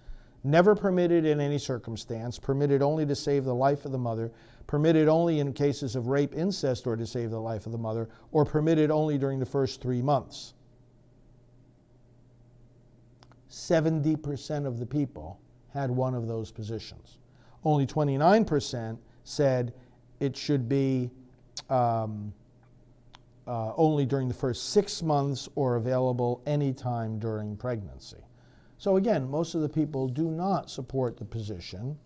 Never permitted in any circumstance, permitted only to save the life of the mother, permitted only in cases of rape, incest, or to save the life of the mother, or permitted only during the first 3 months. 70% of the people had one of those positions. Only 29% said it should be only during the first 6 months or available anytime during pregnancy. So again, most of the people do not support the position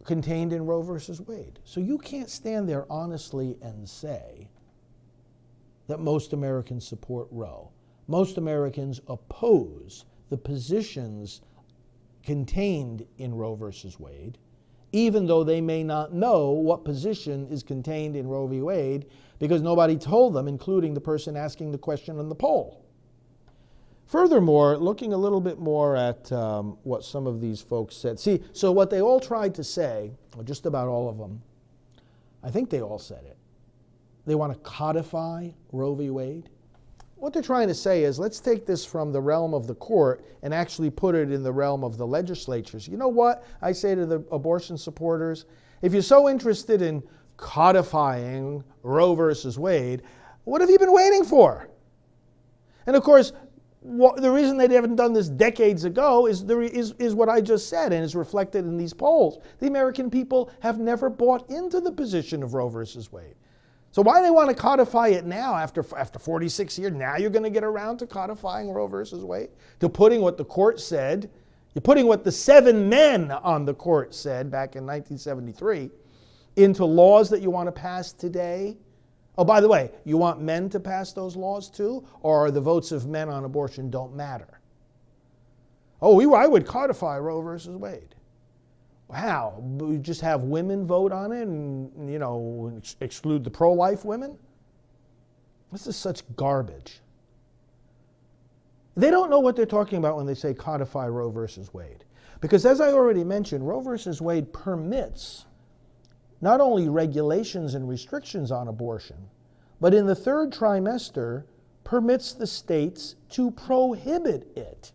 contained in Roe versus Wade. So you can't stand there honestly and say that most Americans support Roe. Most Americans oppose the positions contained in Roe versus Wade, even though they may not know what position is contained in Roe v. Wade because nobody told them, including the person asking the question on the poll. Furthermore, looking a little bit more at what some of these folks said. See, so what they all tried to say, or just about all of them, I think they all said it. They want to codify Roe v. Wade. What they're trying to say is, let's take this from the realm of the court and actually put it in the realm of the legislatures. You know what I say to the abortion supporters? If you're so interested in codifying Roe versus Wade, what have you been waiting for? And of course, the reason they haven't done this decades ago is what I just said, and is reflected in these polls. The American people have never bought into the position of Roe versus Wade. So why do they want to codify it now after 46 years? Now you're going to get around to codifying Roe versus Wade? To putting what the court said, you're putting what the 7 men on the court said back in 1973 into laws that you want to pass today? Oh, by the way, you want men to pass those laws too? Or the votes of men on abortion don't matter? Oh, I would codify Roe versus Wade. How? We just have women vote on it and, exclude the pro-life women? This is such garbage. They don't know what they're talking about when they say codify Roe versus Wade. Because as I already mentioned, Roe versus Wade permits not only regulations and restrictions on abortion, but in the 3rd trimester permits the states to prohibit it.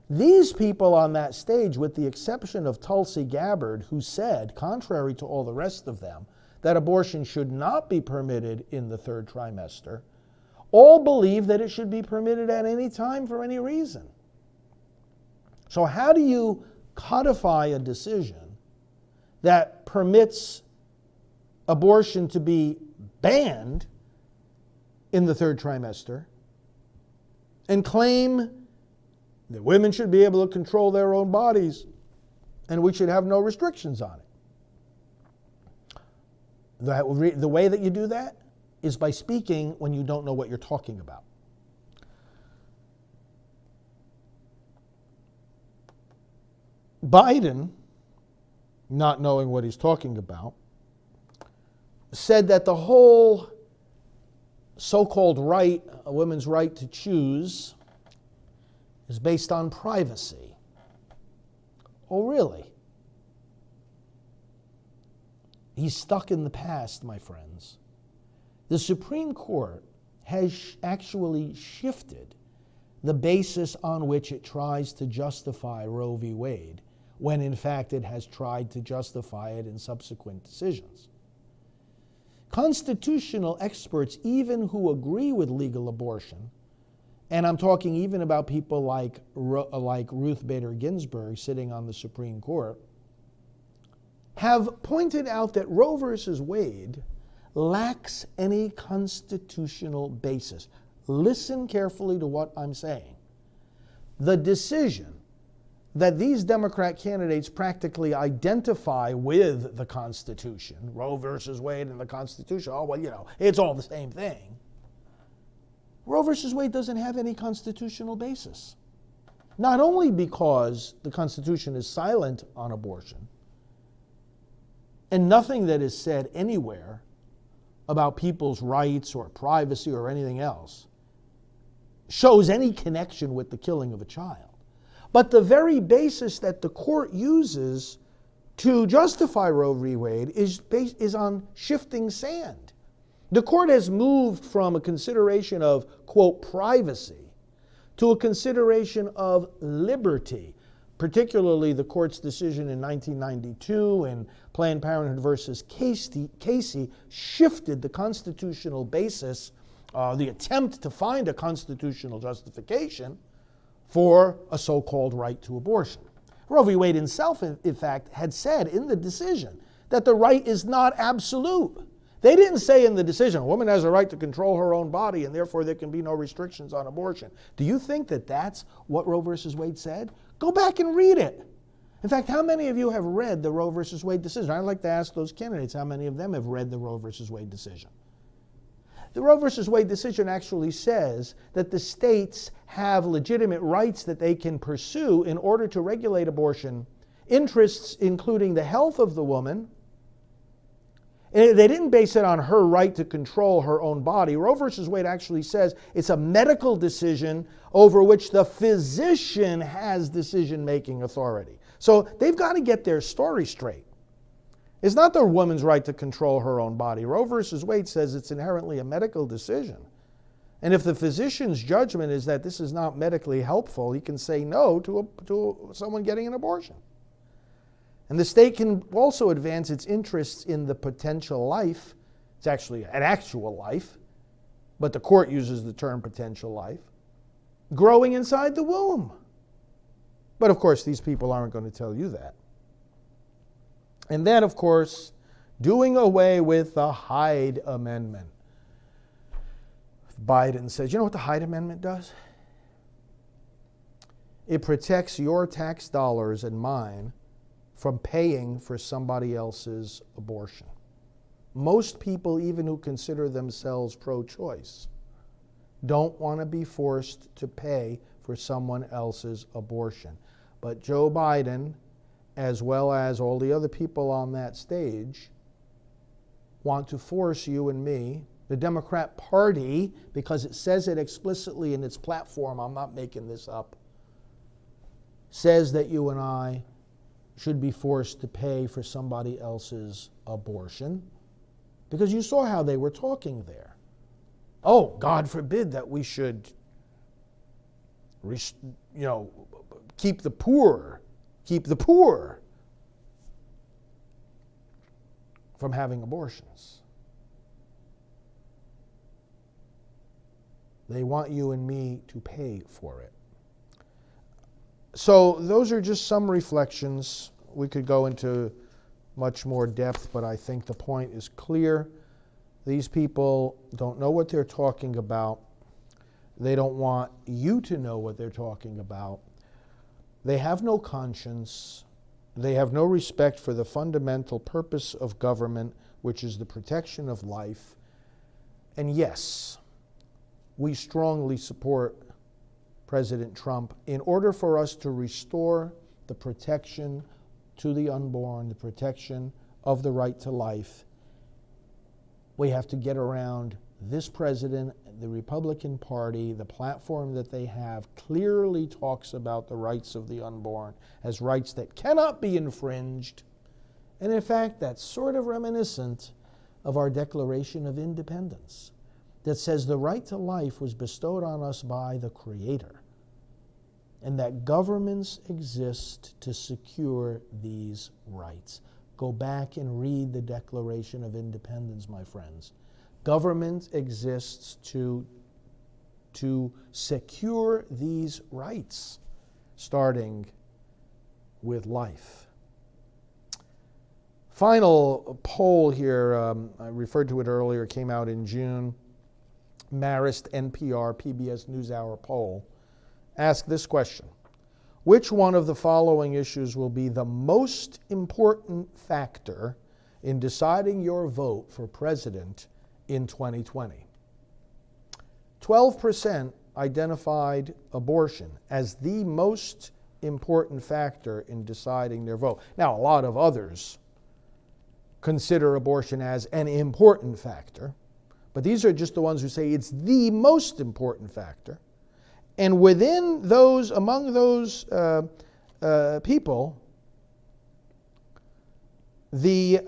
These people on that stage, with the exception of Tulsi Gabbard, who said, contrary to all the rest of them, that abortion should not be permitted in the 3rd trimester, all believe that it should be permitted at any time for any reason. So how do you codify a decision that permits abortion to be banned in the 3rd trimester and claim that women should be able to control their own bodies and we should have no restrictions on it? The way that you do that is by speaking when you don't know what you're talking about. Biden, not knowing what he's talking about, said that the whole so-called right, a woman's right to choose, is based on privacy. Oh, really? He's stuck in the past, my friends. The Supreme Court has actually shifted the basis on which it tries to justify Roe v. Wade, when in fact it has tried to justify it in subsequent decisions. Constitutional experts, even who agree with legal abortion, and I'm talking even about people like Ruth Bader Ginsburg sitting on the Supreme Court, have pointed out that Roe versus Wade lacks any constitutional basis. Listen carefully to what I'm saying. The decision that these Democrat candidates practically identify with the Constitution, Roe versus Wade and the Constitution, oh, well, you know, it's all the same thing. Roe versus Wade doesn't have any constitutional basis. Not only because the Constitution is silent on abortion, and nothing that is said anywhere about people's rights or privacy or anything else shows any connection with the killing of a child. But the very basis that the court uses to justify Roe v. Wade is on shifting sand. The court has moved from a consideration of, quote, privacy to a consideration of liberty, particularly the court's decision in 1992 in Planned Parenthood versus Casey shifted the constitutional basis, the attempt to find a constitutional justification for a so-called right to abortion. Roe v. Wade himself, in fact, had said in the decision that the right is not absolute. They didn't say in the decision, a woman has a right to control her own body and therefore there can be no restrictions on abortion. Do you think that that's what Roe versus Wade said? Go back and read it. In fact, how many of you have read the Roe versus Wade decision? I'd like to ask those candidates how many of them have read the Roe versus Wade decision. The Roe versus Wade decision actually says that the states have legitimate rights that they can pursue in order to regulate abortion, interests including the health of the woman. And they didn't base it on her right to control her own body. Roe versus Wade actually says it's a medical decision over which the physician has decision-making authority. So they've got to get their story straight. It's not the woman's right to control her own body. Roe versus Wade says it's inherently a medical decision. And if the physician's judgment is that this is not medically helpful, he can say no to someone getting an abortion. And the state can also advance its interests in the potential life. It's actually an actual life, but the court uses the term potential life, growing inside the womb. But of course, these people aren't going to tell you that. And then, of course, doing away with the Hyde Amendment. Biden says, you know what the Hyde Amendment does? It protects your tax dollars and mine from paying for somebody else's abortion. Most people, even who consider themselves pro-choice, don't want to be forced to pay for someone else's abortion. But Joe Biden, as well as all the other people on that stage, want to force you and me, the Democrat Party, because it says it explicitly in its platform, I'm not making this up, says that you and I should be forced to pay for somebody else's abortion, because you saw how they were talking there. Oh, God forbid that we should, keep the poor from having abortions. They want you and me to pay for it. So those are just some reflections. We could go into much more depth, but I think the point is clear. These people don't know what they're talking about. They don't want you to know what they're talking about. They have no conscience. They have no respect for the fundamental purpose of government, which is the protection of life. And yes, we strongly support President Trump in order for us to restore the protection to the unborn, the protection of the right to life. We have to get around this president, the Republican Party, the platform that they have clearly talks about the rights of the unborn as rights that cannot be infringed. And in fact, that's sort of reminiscent of our Declaration of Independence that says the right to life was bestowed on us by the Creator, and that governments exist to secure these rights. Go back and read the Declaration of Independence, my friends. Government exists to secure these rights, starting with life. Final poll here, I referred to it earlier, came out in June. Marist NPR PBS NewsHour poll asked this question: which one of the following issues will be the most important factor in deciding your vote for president in 2020? 12% identified abortion as the most important factor in deciding their vote. Now, a lot of others consider abortion as an important factor, but these are just the ones who say it's the most important factor. And within those, among those people, the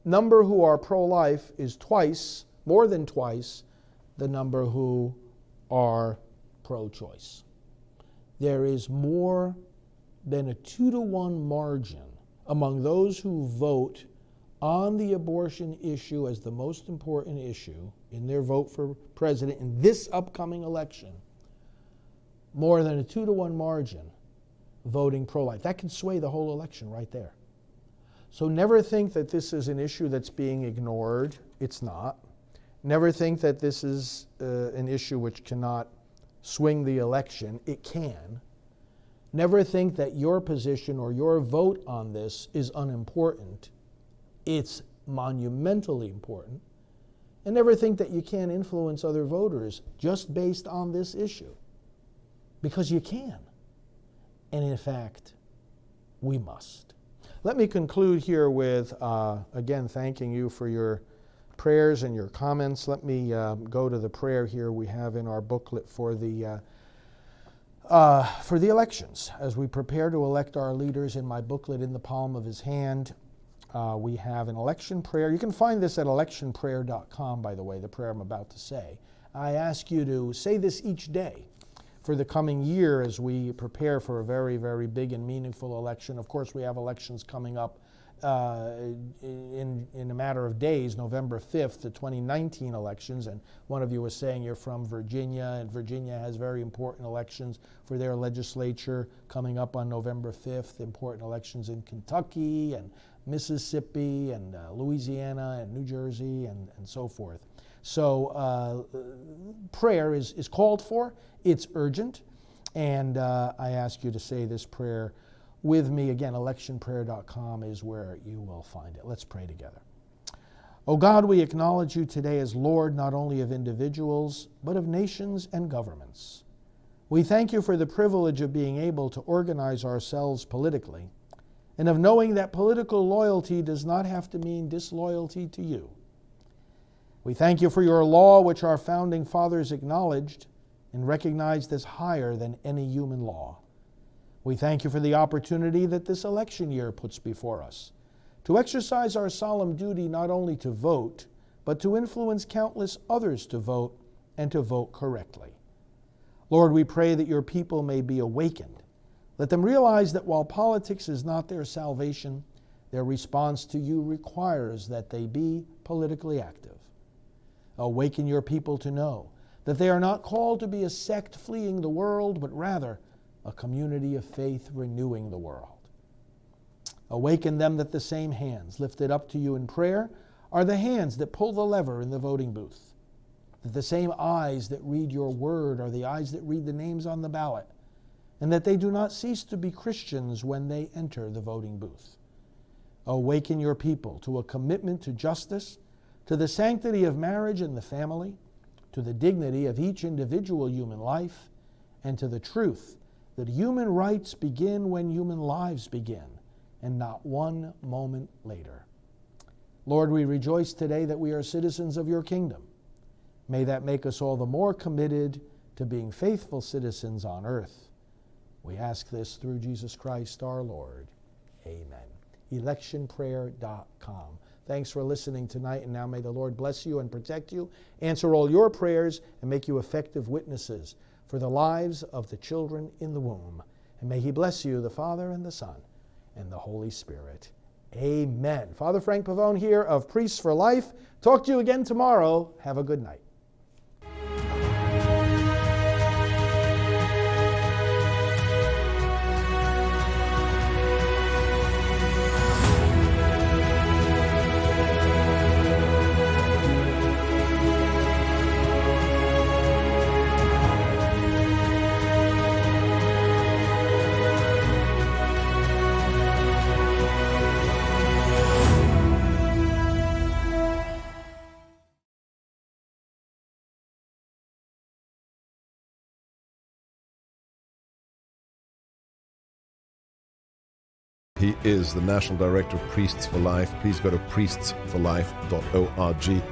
number who are pro-life is twice, more than twice, the number who are pro-choice. There is more than a 2-to-1 margin among those who vote on the abortion issue as the most important issue in their vote for president in this upcoming election, more than a 2-to-1 margin voting pro-life. That can sway the whole election right there. So never think that this is an issue that's being ignored. It's not. Never think that this is an issue which cannot swing the election. It can. Never think that your position or your vote on this is unimportant. It's monumentally important. And never think that you can't influence other voters just based on this issue. Because you can. And in fact, we must. Let me conclude here with, again, thanking you for your prayers and your comments. Let me go to the prayer here we have in our booklet for the elections. As we prepare to elect our leaders, in my booklet, In the Palm of His Hand, we have an election prayer. You can find this at electionprayer.com, by the way, the prayer I'm about to say. I ask you to say this each day for the coming year as we prepare for a very, very big and meaningful election. Of course, we have elections coming up in a matter of days, November 5th, the 2019 elections. And one of you was saying you're from Virginia, and Virginia has very important elections for their legislature coming up on November 5th, important elections in Kentucky and Mississippi and Louisiana and New Jersey and so forth. So prayer is called for. It's urgent. And I ask you to say this prayer with me. Again, electionprayer.com is where you will find it. Let's pray together. Oh God, we acknowledge you today as Lord not only of individuals, but of nations and governments. We thank you for the privilege of being able to organize ourselves politically, and of knowing that political loyalty does not have to mean disloyalty to you. We thank you for your law, which our founding fathers acknowledged and recognized as higher than any human law. We thank you for the opportunity that this election year puts before us to exercise our solemn duty not only to vote, but to influence countless others to vote and to vote correctly. Lord, we pray that your people may be awakened. Let them realize that while politics is not their salvation, their response to you requires that they be politically active. Awaken your people to know that they are not called to be a sect fleeing the world, but rather a community of faith renewing the world. Awaken them that the same hands lifted up to you in prayer are the hands that pull the lever in the voting booth, that the same eyes that read your word are the eyes that read the names on the ballot, and that they do not cease to be Christians when they enter the voting booth. Awaken your people to a commitment to justice, to the sanctity of marriage and the family, to the dignity of each individual human life, and to the truth that human rights begin when human lives begin, and not one moment later. Lord, we rejoice today that we are citizens of your kingdom. May that make us all the more committed to being faithful citizens on earth. We ask this through Jesus Christ our Lord. Amen. electionprayer.com. Thanks for listening tonight, and now may the Lord bless you and protect you, answer all your prayers, and make you effective witnesses for the lives of the children in the womb. And may he bless you, the Father and the Son and the Holy Spirit. Amen. Father Frank Pavone here of Priests for Life. Talk to you again tomorrow. Have a good night. He is the National Director of Priests for Life. Please go to priestsforlife.org